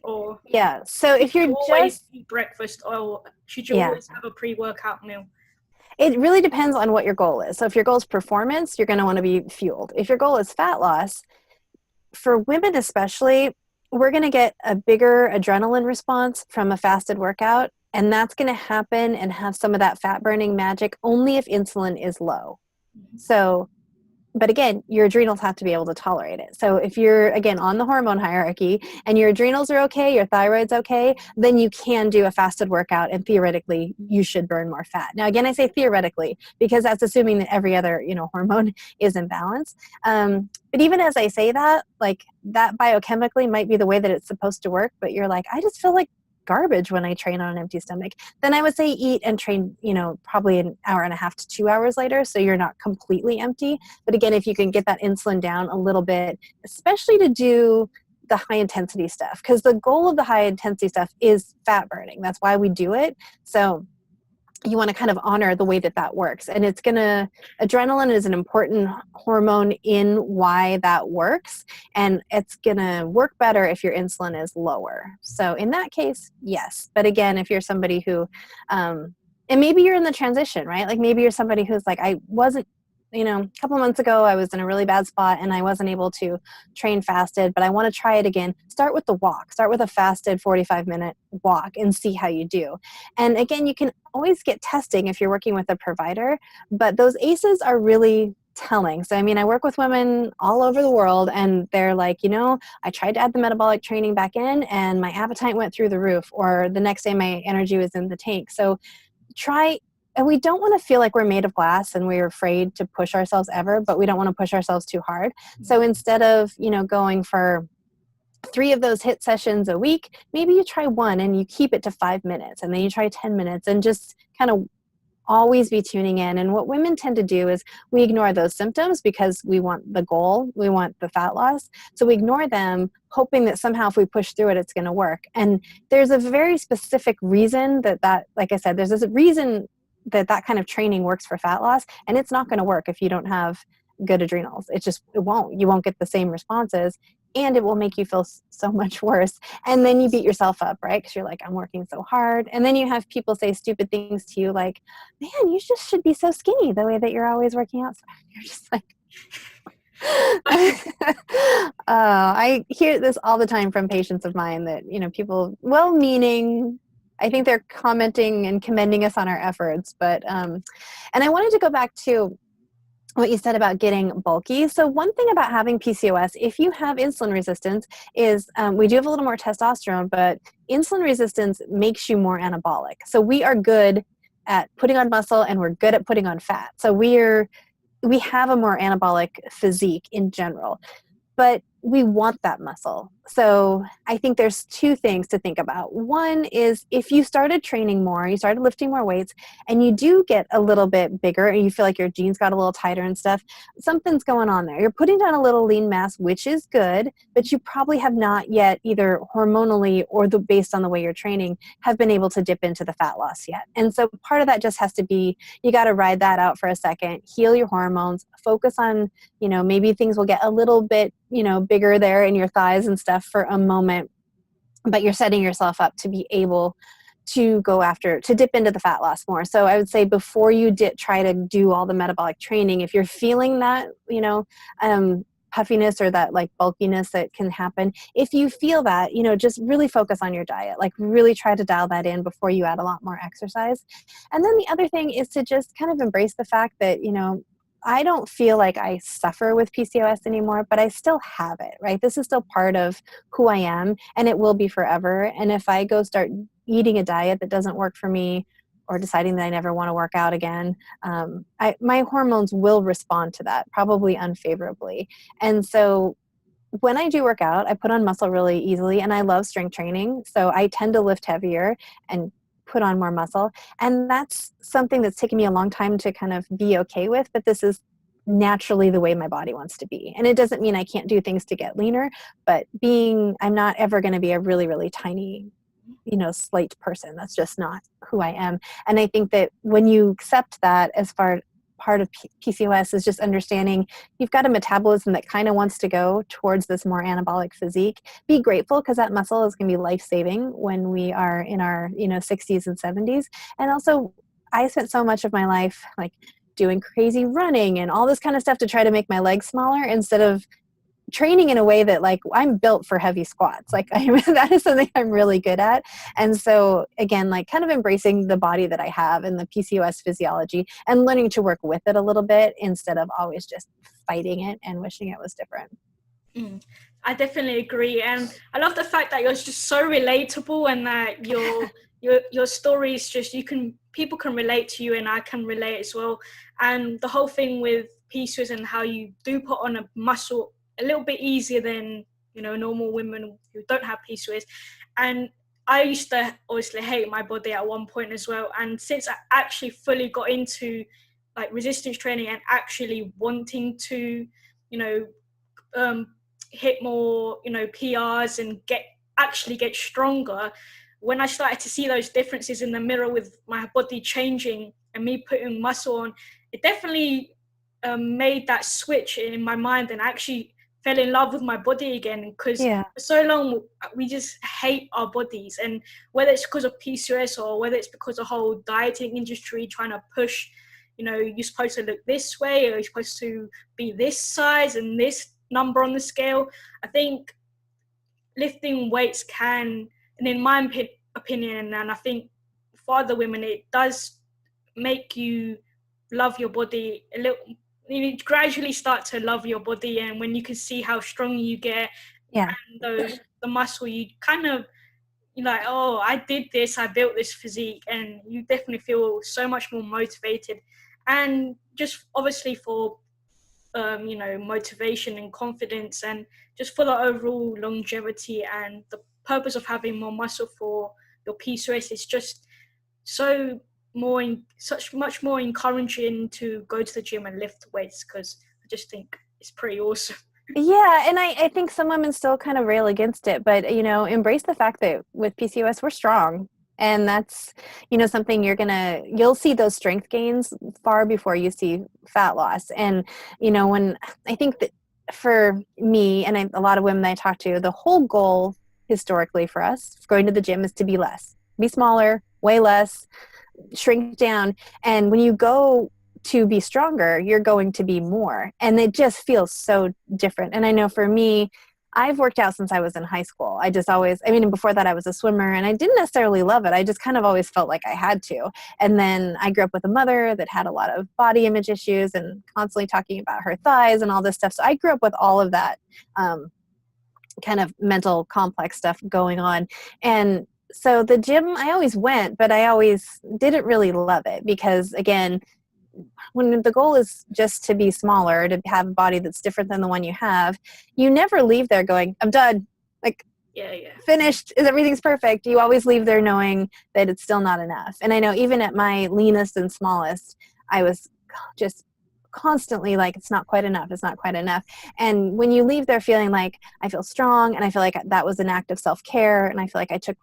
Or Yeah. So if you're always just, eat breakfast, or should you yeah, always have a pre-workout meal? it really depends on what your goal is. So if your goal is performance, you're going to want to be fueled. If your goal is fat loss, for women especially, we're going to get a bigger adrenaline response from a fasted workout. And that's going to happen and have some of that fat burning magic only if insulin is low. So, but again, your adrenals have to be able to tolerate it. So if you're, again, on the hormone hierarchy and your adrenals are okay, your thyroid's okay, then you can do a fasted workout and theoretically you should burn more fat. Now, again, I say theoretically because that's assuming that every other, hormone is in balance. But even as I say that, like that biochemically might be the way that it's supposed to work, but you're like, I just feel like garbage when I train on an empty stomach, then I would say eat and train, probably an hour and a half to 2 hours later. So you're not completely empty. But again, if you can get that insulin down a little bit, especially to do the high intensity stuff, because the goal of the high intensity stuff is fat burning. That's why we do it. So you want to kind of honor the way that that works. And adrenaline is an important hormone in why that works. And it's going to work better if your insulin is lower. So in that case, yes. But again, if you're somebody who, and maybe you're in the transition, right? Like maybe you're somebody who's like, I wasn't, a couple of months ago, I was in a really bad spot and I wasn't able to train fasted, but I want to try it again. Start with the walk. Start with a fasted 45-minute walk and see how you do. And again, you can always get testing if you're working with a provider, but those ACEs are really telling. So, I work with women all over the world and they're like, I tried to add the metabolic training back in and my appetite went through the roof, or the next day my energy was in the tank. So and we don't want to feel like we're made of glass and we're afraid to push ourselves ever, but we don't want to push ourselves too hard. So instead of, going for 3 of those HIIT sessions a week, maybe you try 1 and you keep it to 5 minutes, and then you try 10 minutes and just kind of always be tuning in. And what women tend to do is we ignore those symptoms because we want the goal, we want the fat loss. So we ignore them, hoping that somehow if we push through it, it's going to work. And there's a very specific reason that, like I said, there's this reason that kind of training works for fat loss, and it's not going to work if you don't have good adrenals. You won't get the same responses, and it will make you feel so much worse. And then you beat yourself up, right? Because you're like, I'm working so hard. And then you have people say stupid things to you like, man, you just should be so skinny the way that you're always working out. You're just like, I hear this all the time from patients of mine that, people well-meaning, I think they're commenting and commending us on our efforts. But, and I wanted to go back to what you said about getting bulky. So one thing about having PCOS, if you have insulin resistance, is we do have a little more testosterone, but insulin resistance makes you more anabolic. So we are good at putting on muscle and we're good at putting on fat. So we have a more anabolic physique in general, but we want that muscle. So I think there's 2 things to think about. One is if you started training more, you started lifting more weights, and you do get a little bit bigger and you feel like your jeans got a little tighter and stuff, something's going on there. You're putting down a little lean mass, which is good, but you probably have not yet, either hormonally or based on the way you're training, have been able to dip into the fat loss yet. And so part of that just has to be, you got to ride that out for a second, heal your hormones, focus on, maybe things will get a little bit, bigger there in your thighs and stuff for a moment, but you're setting yourself up to be able to to dip into the fat loss more. So I would say before you try to do all the metabolic training, if you're feeling that, puffiness or that like bulkiness that can happen, if you feel that, just really focus on your diet, like really try to dial that in before you add a lot more exercise. And then the other thing is to just kind of embrace the fact that, I don't feel like I suffer with PCOS anymore, but I still have it, right? This is still part of who I am, and it will be forever. And if I go start eating a diet that doesn't work for me, or deciding that I never want to work out again, my hormones will respond to that, probably unfavorably. And so when I do work out, I put on muscle really easily, and I love strength training. So I tend to lift heavier and put on more muscle. And that's something that's taken me a long time to kind of be okay with, but this is naturally the way my body wants to be. And it doesn't mean I can't do things to get leaner, but I'm not ever going to be a really, really tiny, slight person. That's just not who I am. And I think that when you accept that as part of PCOS is just understanding you've got a metabolism that kind of wants to go towards this more anabolic physique. Be grateful, because that muscle is going to be life-saving when we are in our 60s and 70s. And also, I spent so much of my life like doing crazy running and all this kind of stuff to try to make my legs smaller, instead of training in a way that, like, I'm built for heavy squats. Like, that is something I'm really good at. And so again, like, kind of embracing the body that I have and the PCOS physiology and learning to work with it a little bit instead of always just fighting it and wishing it was different. I definitely agree, and I love the fact that you're just so relatable, and that your story is just, people can relate to you, and I can relate as well. And the whole thing with PCOS and how you do put on a muscle a little bit easier than normal women who don't have PCOS. And I used to obviously hate my body at one point as well, and since I actually fully got into like resistance training and actually wanting to hit more PRs and get stronger, when I started to see those differences in the mirror with my body changing and me putting muscle on, it definitely made that switch in my mind, and actually fell in love with my body again. Because for so long we just hate our bodies, and whether it's because of PCOS or whether it's because of the whole dieting industry trying to push, you're supposed to look this way, or you're supposed to be this size and this number on the scale. I think lifting weights can, and in my opinion, and I think for other women, it does make you love your body a little. You gradually start to love your body, and when you can see how strong you get, and the muscle, you kind of, you're like, oh, I did this, I built this physique, and you definitely feel so much more motivated. And just obviously for motivation and confidence, and just for the overall longevity and the purpose of having more muscle for your PCOS, is just much more encouraging to go to the gym and lift weights, because I just think it's pretty awesome. Yeah, and I think some women still kind of rail against it, but embrace the fact that with PCOS we're strong. And that's, something you'll see those strength gains far before you see fat loss. And, when I think that for me and a lot of women that I talk to, the whole goal historically for us going to the gym is to be less, be smaller, weigh less, shrink down. And when you go to be stronger, you're going to be more. And it just feels so different. And I know for me, I've worked out since I was in high school. And before that I was a swimmer, and I didn't necessarily love it. I just kind of always felt like I had to. And then I grew up with a mother that had a lot of body image issues and constantly talking about her thighs and all this stuff. So I grew up with all of that kind of mental complex stuff going on. And so the gym, I always went, but I always didn't really love it, because again, when the goal is just to be smaller, to have a body that's different than the one you have, you never leave there going, I'm done. Like, finished, everything's perfect. You always leave there knowing that it's still not enough. And I know even at my leanest and smallest, I was just constantly like, it's not quite enough. It's not quite enough. And when you leave there feeling like I feel strong, and I feel like that was an act of self-care, and I feel like I took,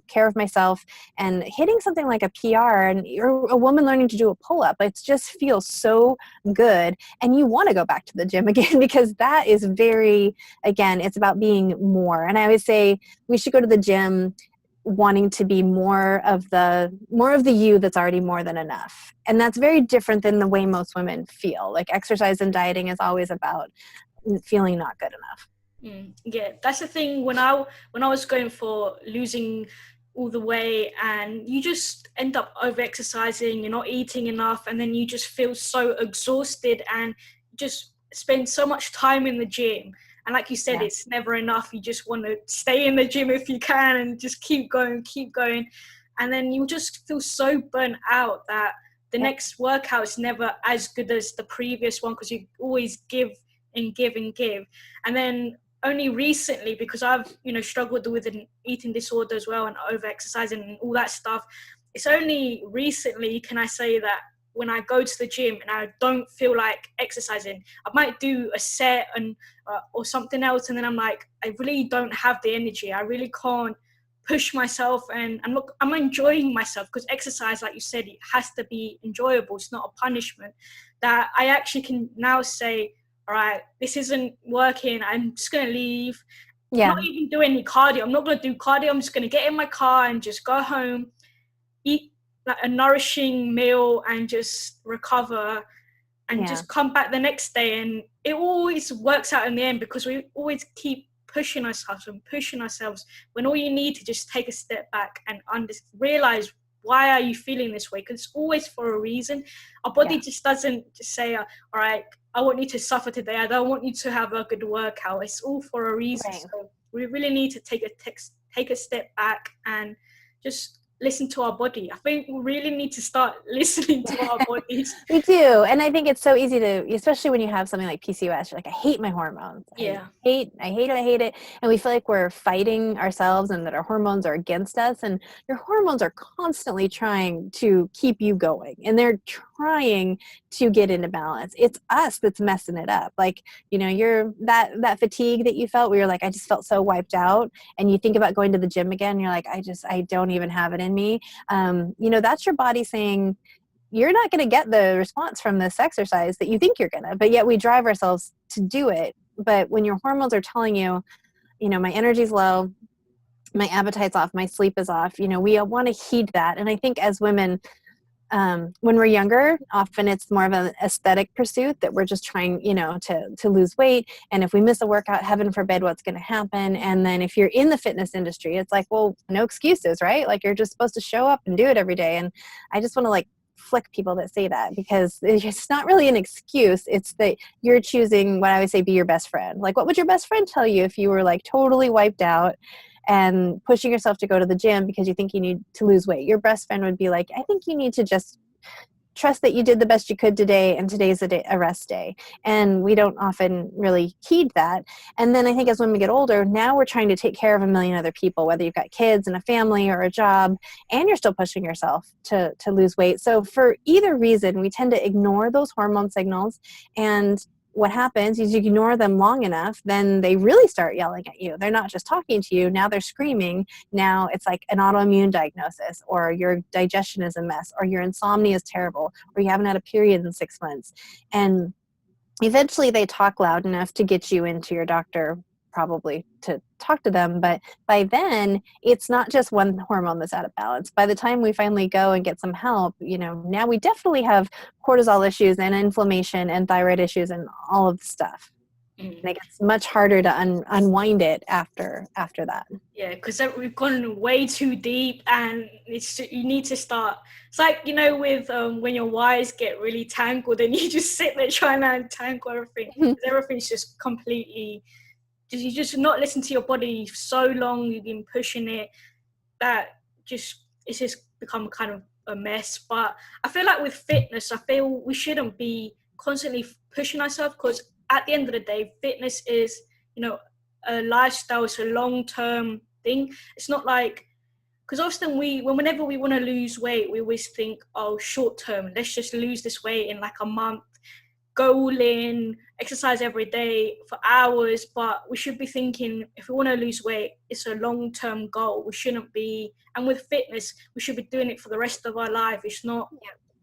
care of myself, and hitting something like a PR, and you're a woman learning to do a pull-up, it just feels so good. And you want to go back to the gym again, because that is again, it's about being more. And I always say we should go to the gym wanting to be more of the you that's already more than enough. And that's very different than the way most women feel. Like, exercise and dieting is always about feeling not good enough. Yeah, that's the thing. When I was going for losing all the weight, and you just end up over exercising, you're not eating enough, and then you just feel so exhausted, and just spend so much time in the gym. And like you said, it's never enough. You just want to stay in the gym if you can, and just keep going. And then you just feel so burnt out that the next workout is never as good as the previous one, because you always give and give and give. And then only recently, because I've, struggled with an eating disorder as well, and over exercising and all that stuff, it's only recently can I say that when I go to the gym and I don't feel like exercising, I might do a set and or something else, and then I'm like, I really don't have the energy. I really can't push myself, and I'm enjoying myself, because exercise, like you said, it has to be enjoyable. It's not a punishment. That I actually can now say, all right, this isn't working. I'm just going to leave. Yeah. Not even do any cardio. I'm not going to do cardio. I'm just going to get in my car and just go home, eat like a nourishing meal, and just recover, and just come back the next day. And it always works out in the end, because we always keep pushing ourselves, when all you need to just take a step back and realize, why are you feeling this way? Because it's always for a reason. Our body just doesn't just say, all right, I want you to suffer today. I don't want you to have a good workout. It's all for a reason. Right. So we really need to take a step back and just listen to our body. I think we really need to start listening to our bodies. We do. And I think it's so easy to, especially when you have something like PCOS, you're like, I hate my hormones. Yeah. I hate it. And we feel like we're fighting ourselves and that our hormones are against us. And your hormones are constantly trying to keep you going, and they're trying to get into balance. It's us that's messing it up. Like, you know, you're that fatigue that you felt where you're like, I just felt so wiped out. And you think about going to the gym again, you're like, I don't even have it in me. You know, that's your body saying, you're not going to get the response from this exercise that you think you're going to, but yet we drive ourselves to do it. But when your hormones are telling you, you know, my energy's low, my appetite's off, my sleep is off, you know, we want to heed that. And I think as women, when we're younger, often it's more of an aesthetic pursuit, that we're just trying, you know, to lose weight. And if we miss a workout, heaven forbid, what's going to happen? And then if you're in the fitness industry, it's like, well, no excuses, right? Like, you're just supposed to show up and do it every day. And I just want to like flick people that say that, because it's not really an excuse. It's that you're choosing what I would say, be your best friend. Like, what would your best friend tell you if you were like totally wiped out and pushing yourself to go to the gym because you think you need to lose weight? Your best friend would be like, I think you need to just trust that you did the best you could today, and today's a rest day. And we don't often really heed that. And then I think as women get older, now we're trying to take care of a million other people, whether you've got kids and a family or a job, and you're still pushing yourself to lose weight. So for either reason, we tend to ignore those hormone signals. And what happens is, you ignore them long enough, then they really start yelling at you. They're not just talking to you. Now they're screaming. Now it's like an autoimmune diagnosis, or your digestion is a mess, or your insomnia is terrible, or you haven't had a period in 6 months. And eventually they talk loud enough to get you into your doctor, probably to talk to them. But by then, it's not just one hormone that's out of balance. By the time we finally go and get some help, you know, now we definitely have cortisol issues and inflammation and thyroid issues and all of the stuff. And it gets much harder to unwind it after that. Yeah, because we've gone way too deep, and you need to start. It's like, you know, with when your wires get really tangled, and you just sit there trying to untangle everything. Everything's just completely. You just not listen to your body so long. You've been pushing it, that it's just become kind of a mess. But I feel like with fitness, I feel we shouldn't be constantly pushing ourselves, because at the end of the day, fitness is, you know, a lifestyle. It's a long-term thing. It's not like, because often whenever we want to lose weight, we always think, oh, short-term, let's just lose this weight in like a month, go all in, exercise every day for hours. But we should be thinking, if we want to lose weight, it's a long-term goal. We shouldn't be, and with fitness, we should be doing it for the rest of our life. It's not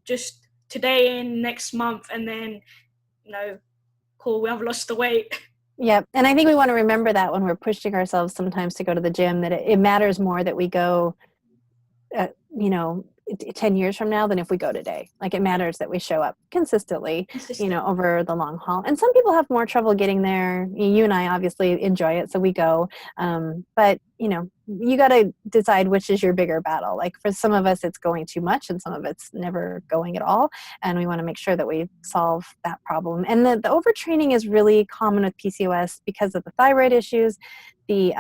just today and next month, and then, you know, cool, we have lost the weight. Yeah. And I think we want to remember that when we're pushing ourselves sometimes to go to the gym, that it matters more that we go, you know, 10 years from now than if we go today. Like, it matters that we show up consistently, you know, over the long haul. And some people have more trouble getting there. You and I obviously enjoy it, so we go. But, you know, you got to decide which is your bigger battle. Like, for some of us, it's going too much, and some of it's never going at all. And we want to make sure that we solve that problem. And the overtraining is really common with PCOS because of the thyroid issues, the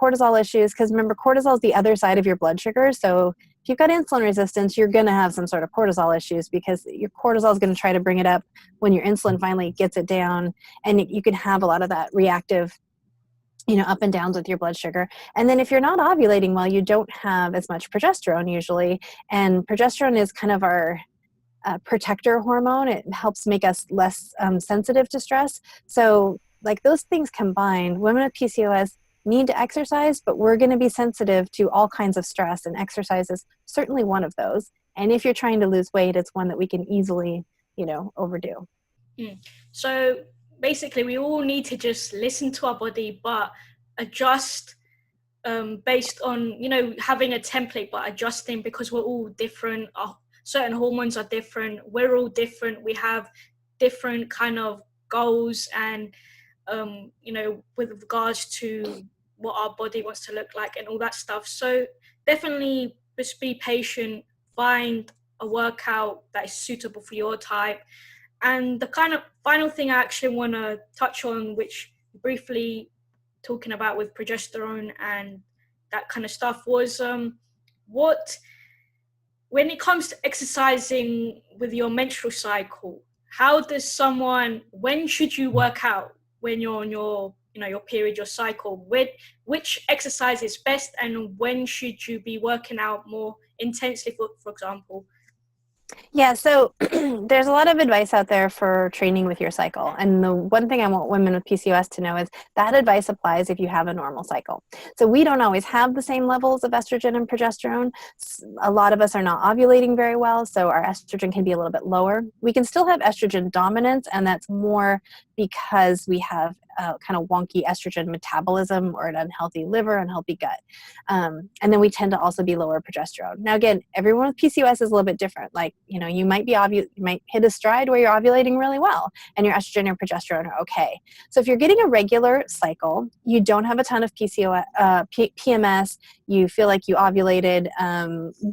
cortisol issues, because remember, cortisol is the other side of your blood sugar. So if you've got insulin resistance, you're going to have some sort of cortisol issues, because your cortisol is going to try to bring it up when your insulin finally gets it down. And you can have a lot of that reactive, you know, up and downs with your blood sugar. And then if you're not ovulating well, you don't have as much progesterone usually. And progesterone is kind of our protector hormone. It helps make us less sensitive to stress. So like those things combined, women with PCOS need to exercise, but we're going to be sensitive to all kinds of stress, and exercise is certainly one of those. And if you're trying to lose weight, it's one that we can easily, overdo. So basically, we all need to just listen to our body, but adjust based on, having a template, but adjusting because we're all different. Certain hormones are different. We're all different. We have different kind of goals and, with regards to what our body wants to look like and all that stuff. So definitely just be patient, find a workout that is suitable for your type. And the kind of final thing I actually want to touch on, which briefly talking about with progesterone and that kind of stuff, was when it comes to exercising with your menstrual cycle, when should you work out when you're on your period, your cycle? Which exercise is best, and when should you be working out more intensely, for example? Yeah, so there's a lot of advice out there for training with your cycle. And the one thing I want women with PCOS to know is that advice applies if you have a normal cycle. So we don't always have the same levels of estrogen and progesterone. A lot of us are not ovulating very well, so our estrogen can be a little bit lower. We can still have estrogen dominance, and that's more because we have kind of wonky estrogen metabolism or an unhealthy liver, unhealthy gut. And then we tend to also be lower progesterone. Now, again, everyone with PCOS is a little bit different. Like, you might hit a stride where you're ovulating really well and your estrogen and progesterone are okay. So if you're getting a regular cycle, you don't have a ton of PMS, you feel like you ovulated,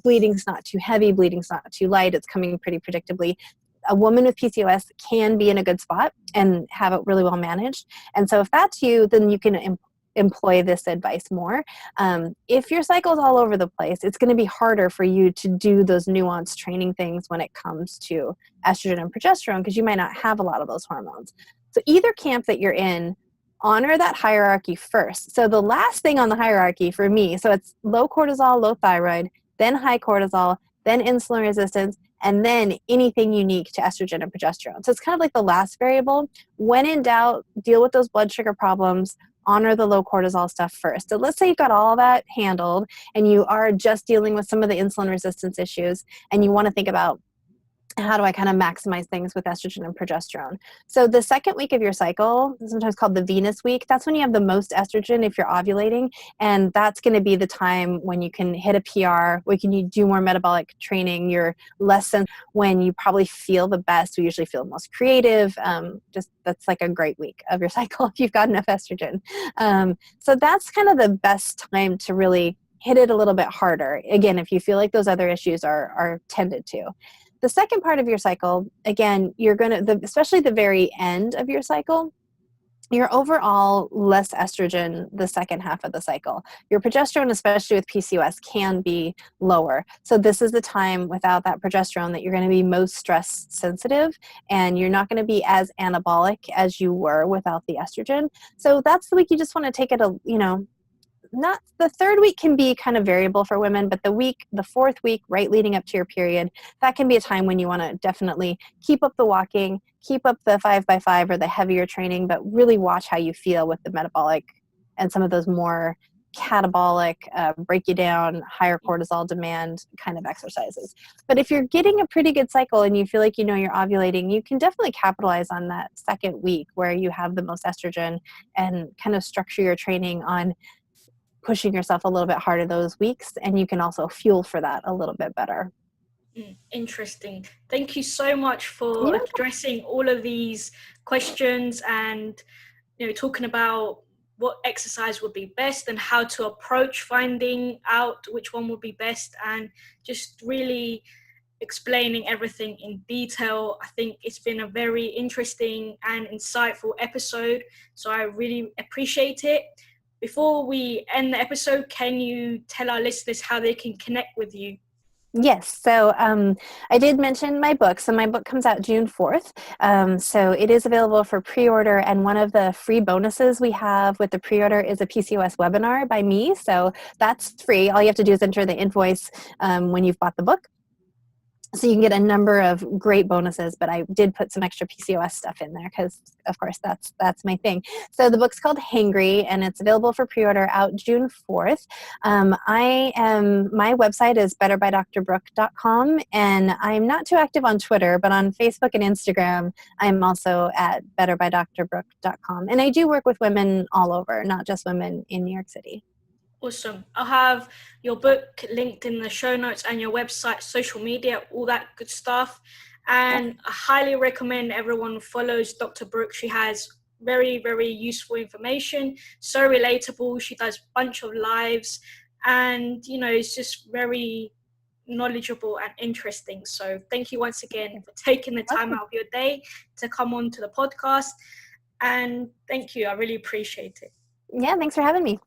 bleeding's not too heavy, bleeding's not too light, it's coming pretty predictably, a woman with PCOS can be in a good spot and have it really well managed. And so if that's you, then you can employ this advice more. If your cycle is all over the place, it's going to be harder for you to do those nuanced training things when it comes to estrogen and progesterone, because you might not have a lot of those hormones. So either camp that you're in, honor that hierarchy first. So the last thing on the hierarchy for me, so it's low cortisol, low thyroid, then high cortisol, then insulin resistance, and then anything unique to estrogen and progesterone. So it's kind of like the last variable. When in doubt, deal with those blood sugar problems, honor the low cortisol stuff first. So let's say you've got all that handled and you are just dealing with some of the insulin resistance issues, and you want to think about, how do I kind of maximize things with estrogen and progesterone? So the second week of your cycle, sometimes called the Venus week, that's when you have the most estrogen if you're ovulating. And that's going to be the time when you can hit a PR, when you do more metabolic training, you're less than when you probably feel the best. We usually feel most creative. That's like a great week of your cycle if you've got enough estrogen. So that's kind of the best time to really hit it a little bit harder. Again, if you feel like those other issues are tended to. The second part of your cycle, again, you're going to, especially the very end of your cycle, you're overall less estrogen the second half of the cycle. Your progesterone, especially with PCOS, can be lower. So this is the time without that progesterone that you're going to be most stress sensitive, and you're not going to be as anabolic as you were without the estrogen. So that's the week you just want to take it not the third week can be kind of variable for women, but the fourth week, right leading up to your period, that can be a time when you want to definitely keep up the walking, keep up the 5x5 or the heavier training, but really watch how you feel with the metabolic and some of those more catabolic, break you down, higher cortisol demand kind of exercises. But if you're getting a pretty good cycle and you feel like you're ovulating, you can definitely capitalize on that second week where you have the most estrogen and kind of structure your training on pushing yourself a little bit harder those weeks, and you can also fuel for that a little bit better. Interesting. Thank you so much for addressing all of these questions and talking about what exercise would be best and how to approach finding out which one would be best, and just really explaining everything in detail. I think it's been a very interesting and insightful episode, so I really appreciate it. Before we end the episode, can you tell our listeners how they can connect with you? Yes. So I did mention my book. So my book comes out June 4th. So it is available for pre-order. And one of the free bonuses we have with the pre-order is a PCOS webinar by me. So that's free. All you have to do is enter the invoice when you've bought the book. So you can get a number of great bonuses, but I did put some extra PCOS stuff in there because, of course, that's my thing. So the book's called Hangry, and it's available for pre-order out June 4th. My website is betterbydrbrooke.com, and I'm not too active on Twitter, but on Facebook and Instagram, I'm also at betterbydrbrooke.com. And I do work with women all over, not just women in New York City. Awesome. I'll have your book linked in the show notes and your website, social media, all that good stuff. And I highly recommend everyone follows Dr. Brooke. She has very, very useful information, so relatable. She does a bunch of lives, and it's just very knowledgeable and interesting. So thank you once again for taking the time out of your day to come on to the podcast. And thank you. I really appreciate it. Yeah, thanks for having me.